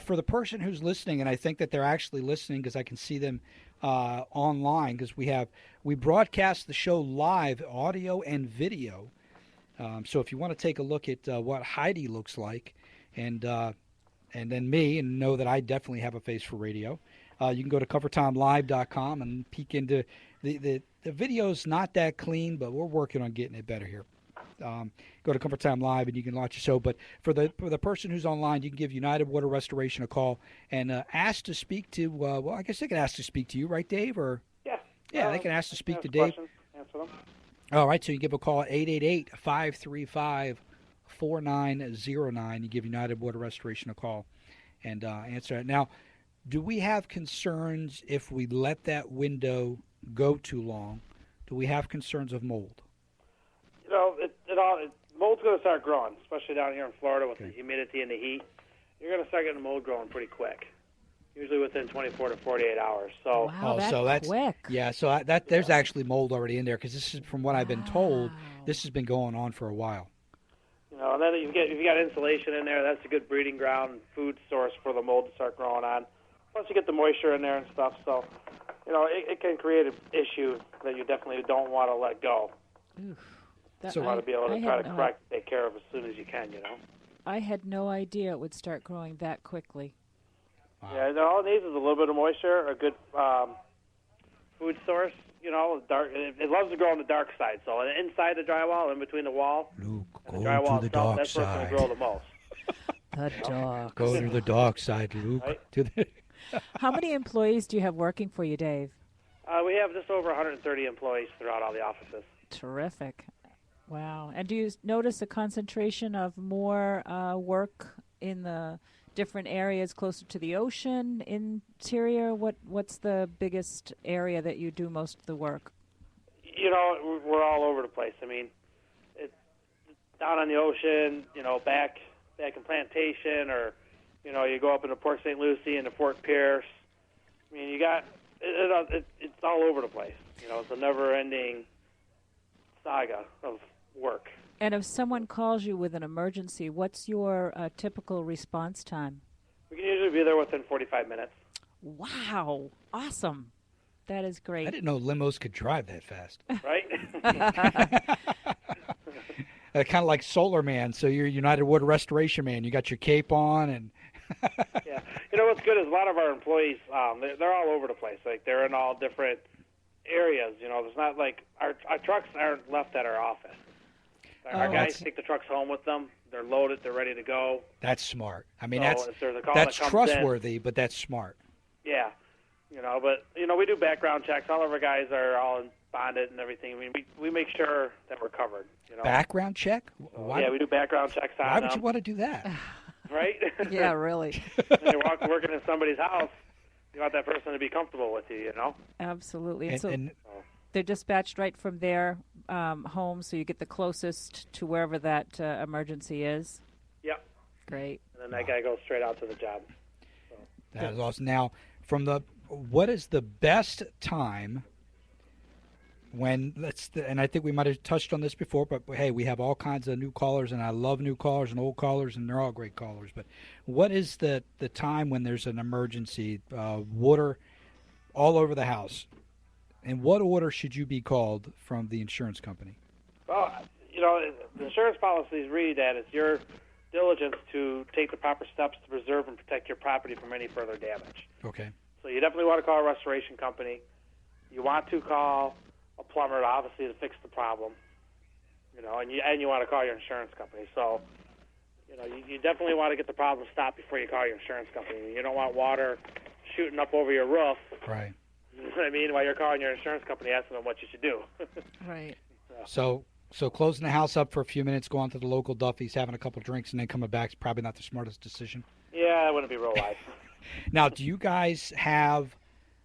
for the person who's listening, and I think that they're actually listening because I can see them online, because we broadcast the show live, audio and video. So if you want to take a look at what Heidi looks like, and then me, and know that I definitely have a face for radio, you can go to covertimelive.com and peek into the video's not that clean, but we're working on getting it better here. Go to Comfort Time Live and you can watch the show. But for the person who's online, you can give United Water Restoration a call and ask to speak to. Well, I guess they can ask to speak to you, right, Dave? Or yeah, they can ask to speak to Dave. Answer them. All right, so you give a call at 888-535-4909. You give United Water Restoration a call and answer it. Now, do we have concerns if we let that window go too long? Do we have concerns of mold? Mold's going to start growing, especially down here in Florida with the humidity and the heat. You're going to start getting mold growing pretty quick, usually within 24 to 48 hours. So, wow, that's quick. Yeah, so there's actually mold already in there, because this is, from what I've been told, this has been going on for a while. And then if you got insulation in there, that's a good breeding ground, food source for the mold to start growing on. Plus, you get the moisture in there and stuff. So, it can create an issue that you definitely don't want to let go. Oof. So you want to be able to try to correct, take care of as soon as you can, I had no idea it would start growing that quickly. Wow. Yeah, all it needs is a little bit of moisture, a good food source. Dark. It loves to grow on the dark side. So inside the drywall, in between the wall, Luke, and the drywall to the itself, dark that's where it's going to grow the most. The dark. Go to the dark side, Luke. Right? How many employees do you have working for you, Dave? We have just over 130 employees throughout all the offices. Terrific. Wow. And do you notice a concentration of more work in the different areas closer to the ocean, interior? What's the biggest area that you do most of the work? We're all over the place. I mean, it's down on the ocean, back in Plantation, or, you go up into Port St. Lucie and to Fort Pierce. I mean, you got, it's all over the place. It's a never-ending saga of work. And if someone calls you with an emergency, what's your typical response time? We can usually be there within 45 minutes. Wow. Awesome. That is great. I didn't know limos could drive that fast. Right? Kind of like Solar Man. So you're United Water Restoration Man. You got your cape on and... Yeah. What's good is a lot of our employees, they're all over the place. Like, they're in all different areas. There's not like our trucks aren't left at our office. Our guys take the trucks home with them. They're loaded. They're ready to go. That's smart. I mean, so that's trustworthy, but that's smart. Yeah. But we do background checks. All of our guys are all bonded and everything. I mean, we make sure that we're covered. Background check? Yeah, we do background checks on them. Why would you want to do that? Right? Yeah, really. When you're working in somebody's house, you want that person to be comfortable with you, Absolutely. And they're dispatched right from their home, so you get the closest to wherever that emergency is. Yep. Great. And then that guy goes straight out to the job. So. That is awesome. Now, what is the best time when, and I think we might have touched on this before, but hey, we have all kinds of new callers, and I love new callers and old callers, and they're all great callers. But what is the time when there's an emergency, water all over the house? In what order should you be called from the insurance company? Well, the insurance policies read that it's your diligence to take the proper steps to preserve and protect your property from any further damage. Okay. So you definitely want to call a restoration company. You want to call a plumber, obviously, to fix the problem. And you want to call your insurance company. So, you definitely want to get the problem stopped before you call your insurance company. You don't want water shooting up over your roof. Right. You know what I mean? While you're calling your insurance company, asking them what you should do. Right. So closing the house up for a few minutes, going to the local Duffy's, having a couple drinks, and then coming back is probably not the smartest decision. Yeah, that wouldn't be real wise. Now, do you guys have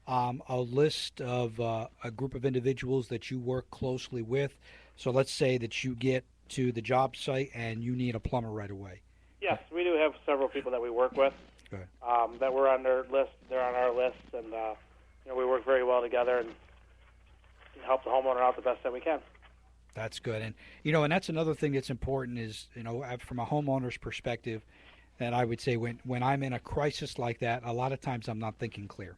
a list of a group of individuals that you work closely with? So let's say that you get to the job site and you need a plumber right away. Yes, we do have several people that we work with that were on their list. They're on our list, and we work very well together and help the homeowner out the best that we can. That's good. And, and that's another thing that's important is, from a homeowner's perspective, that I would say when I'm in a crisis like that, a lot of times I'm not thinking clear.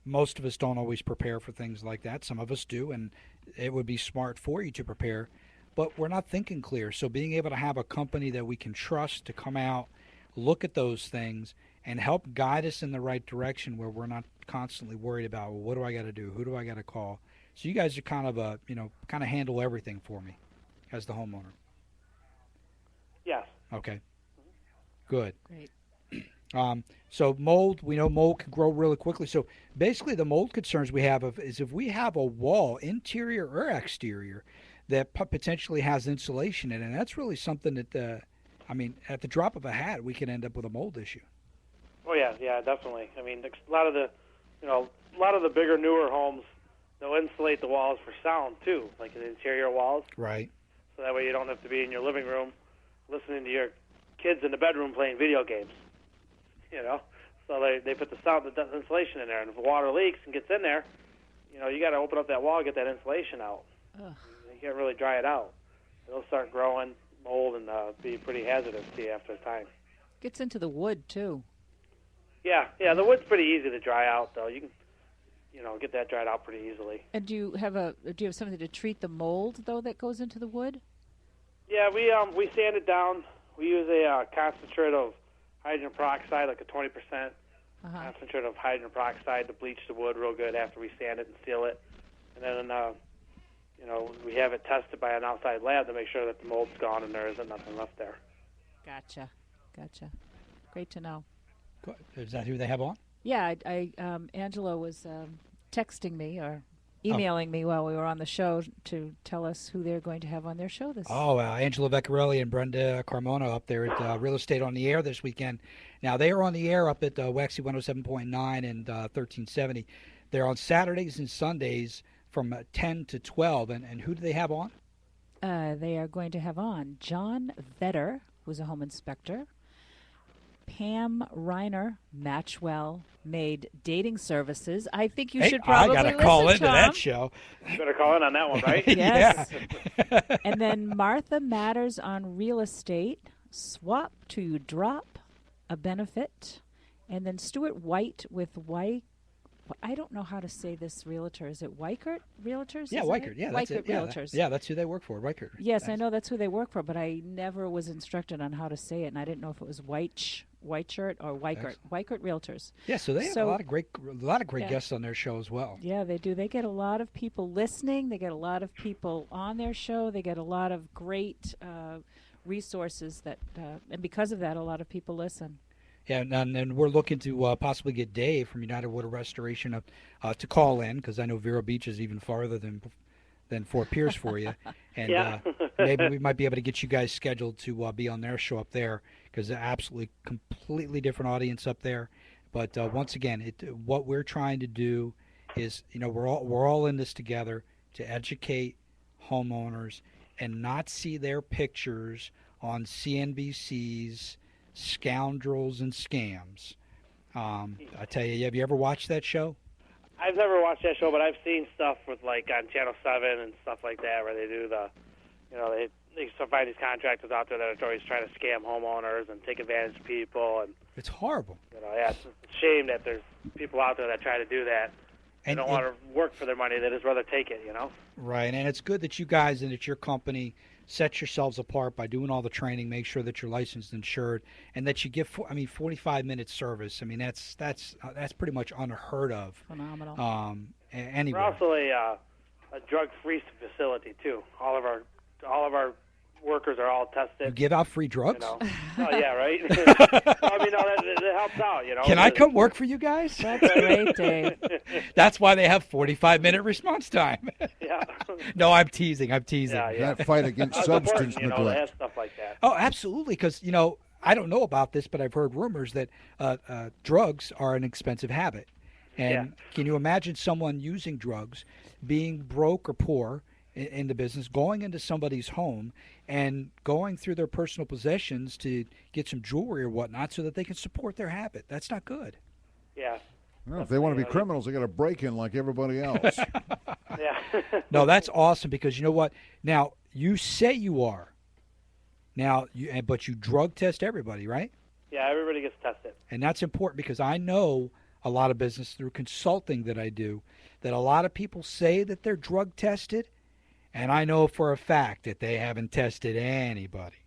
Most of us don't always prepare for things like that. Some of us do, and it would be smart for you to prepare, but we're not thinking clear. So being able to have a company that we can trust to come out, look at those things, and help guide us in the right direction where we're not constantly worried about, well, what do I got to do? Who do I got to call? So you guys are kind of handle everything for me as the homeowner. Yes. Okay. Good. Great. So mold, we know mold can grow really quickly. So basically the mold concerns we have is if we have a wall, interior or exterior, that potentially has insulation in it, and that's really something that, at the drop of a hat, we can end up with a mold issue. Oh, yeah, definitely. I mean, a lot of the bigger, newer homes, they'll insulate the walls for sound, too, like the interior walls. Right. So that way you don't have to be in your living room listening to your kids in the bedroom playing video games. So they put the insulation in there, and if the water leaks and gets in there, you got to open up that wall and get that insulation out. Ugh. You can't really dry it out. It'll start growing mold and be pretty hazardous to you after a time. Gets into the wood too. Yeah, the wood's pretty easy to dry out, though. You can, get that dried out pretty easily. And do you have something to treat the mold though that goes into the wood? Yeah, we sand it down. We use a concentrate of hydrogen peroxide, like a 20% concentrate of hydrogen peroxide to bleach the wood real good after we sand it and seal it. And then, we have it tested by an outside lab to make sure that the mold's gone and there isn't nothing left there. Gotcha. Great to know. Is that who they have on? Yeah, Angela was texting me or emailing me while we were on the show to tell us who they're going to have on their show this. Angela Vecchiarelli and Brenda Carmona up there at Real Estate on the Air this weekend. Now, they are on the air up at Waxy 107.9 and 1370. They're on Saturdays and Sundays from 10 to 12. And who do they have on? They are going to have on John Vetter, who's a home inspector, Pam Reiner, Matchwell Made Dating Services. I think you should probably I got to call into Tom. that show. You better call in on that one, right? Yes. Yeah. And then Martha Matters on Real Estate, Swap to Drop, a Benefit. And then Stuart White with I don't know how to say this realtor. Is it Weichert Realtors? Yeah, Weichert. Yeah, that's Weichert it. Realtors. Yeah, that's who they work for, Weichert. Yes, I know that's who they work for, but I never was instructed on how to say it, and I didn't know if it was Weichert or Weichert. Weichert Realtors. Yeah, so they have a lot of great guests on their show as well. Yeah, they do. They get a lot of people listening. They get a lot of people on their show. They get a lot of great resources and because of that, a lot of people listen. Yeah, and we're looking to possibly get Dave from United Water Restoration to call in, because I know Vero Beach is even farther than Fort Pierce for you. And maybe we might be able to get you guys scheduled to be on their show up there, because they're absolutely completely different audience up there. But once again, what we're trying to do is, we're all in this together to educate homeowners and not see their pictures on CNBC's Scoundrels and Scams. I tell you, have you ever watched that show? I've never watched that show, but I've seen stuff with on Channel 7 and stuff like that, where they do they find these contractors out there that are always trying to scam homeowners and take advantage of people, and it's horrible. It's a shame that there's people out there that try to do that. They don't want to work for their money; they just rather take it. Right, and it's good that you guys and that your company set yourselves apart by doing all the training, make sure that you're licensed and insured, and that you give 45-minute service. I mean, that's pretty much unheard of. Phenomenal. Anyway. We're also a drug-free facility too. All of our workers are all tested. You give out free drugs? Oh yeah, right. I mean, that helps out. Can I come work for you guys? That's great, Dave. That's why they have 45-minute response time. Yeah. No, I'm teasing. Yeah. That fight against substance They neglect. have stuff like that. Oh, absolutely. Because I don't know about this, but I've heard rumors that drugs are an expensive habit. And can you imagine someone using drugs, being broke or poor in the business, going into somebody's home and going through their personal possessions to get some jewelry or whatnot so that they can support their habit? That's not good. Yeah. Well, if they want to be criminals, they got to break in like everybody else. Yeah. No, that's awesome because you know what? Now, you say you are. Now, but you drug test everybody, right? Yeah, everybody gets tested. And that's important because I know a lot of business through consulting that I do that a lot of people say that they're drug tested, and I know for a fact that they haven't tested anybody.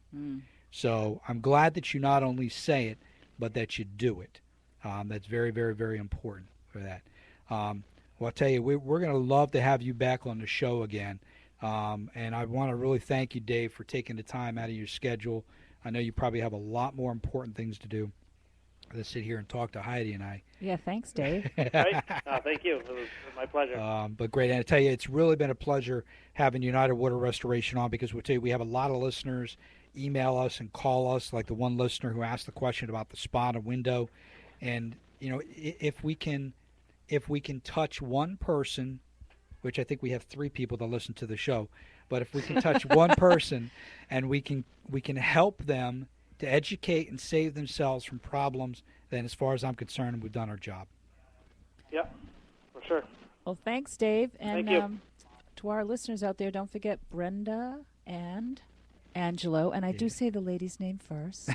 So I'm glad that you not only say it, but that you do it. That's very, very, very important for that. Well, I'll tell you, we're going to love to have you back on the show again. And I want to really thank you, Dave, for taking the time out of your schedule. I know you probably have a lot more important things to do than sit here and talk to Heidi and I. Yeah, thanks, Dave. Right? Thank you. It was my pleasure. But great. And I tell you, it's really been a pleasure having United Water Restoration on because we'll tell you, we have a lot of listeners email us and call us, like the one listener who asked the question about the spot and window. And, if we can touch one person, which I think we have 3 people that listen to the show, but if we can touch one person and we can help them to educate and save themselves from problems, then as far as I'm concerned, we've done our job. Yep, for sure. Well, thanks, Dave. And Thank you. To our listeners out there, don't forget Brenda and Angelo. And I do say the lady's name first.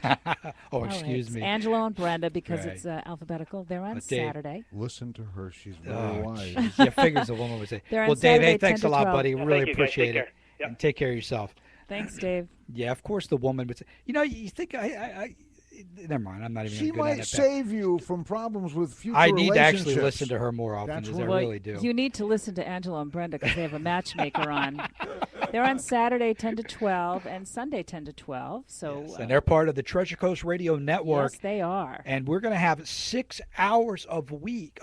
Oh, excuse me. Angelo and Brenda because Right. it's alphabetical. They're on But Dave- Saturday. Listen to her. She's very wise. Yeah, figures a woman would say. They're on Well, Dave, Saturday, hey, thanks 10 a to lot, 12. buddy. Yeah, Really thank you, guys. appreciate Take it. care. Yep. And take care of yourself. Thanks, Dave. Yeah, of course the woman would say. You think I never mind. I'm not even She going to go down might that path. save you from problems with future I need to actually relationships. listen to her more often, That's as I right. really do. You need to listen to Angelo and Brenda because they have a matchmaker on. They're on Saturday 10 to 12 and Sunday 10 to 12. So Yes, and they're part of the Treasure Coast Radio Network. yes, they are. And we're going to have 6 hours a week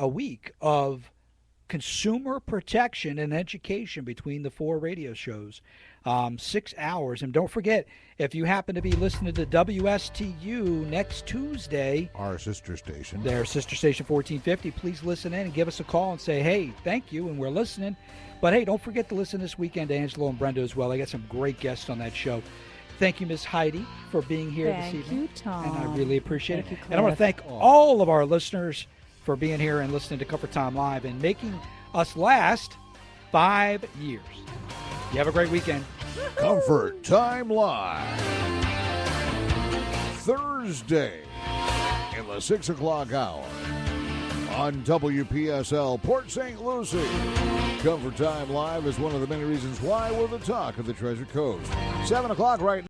of consumer protection and education between the 4 radio shows. 6 hours. And don't forget, if you happen to be listening to WSTU next Tuesday, Our sister station. their sister station 1450, please listen in and give us a call and say, hey, thank you, and we're listening. But hey, don't forget to listen this weekend to Angelo and Brenda as well. I got some great guests on that show. Thank you, Miss Heidi, for being here this Thank evening. you, Tom. And I really appreciate Thank it. you, And I want to Cliff. thank all of our listeners for being here and listening to Comfort Time Live and making us last 5 years. You have a great weekend. Comfort Time Live. Thursday in the 6 o'clock hour on WPSL Port St. Lucie. Comfort Time Live is one of the many reasons why we're the talk of the Treasure Coast. 7 o'clock right now.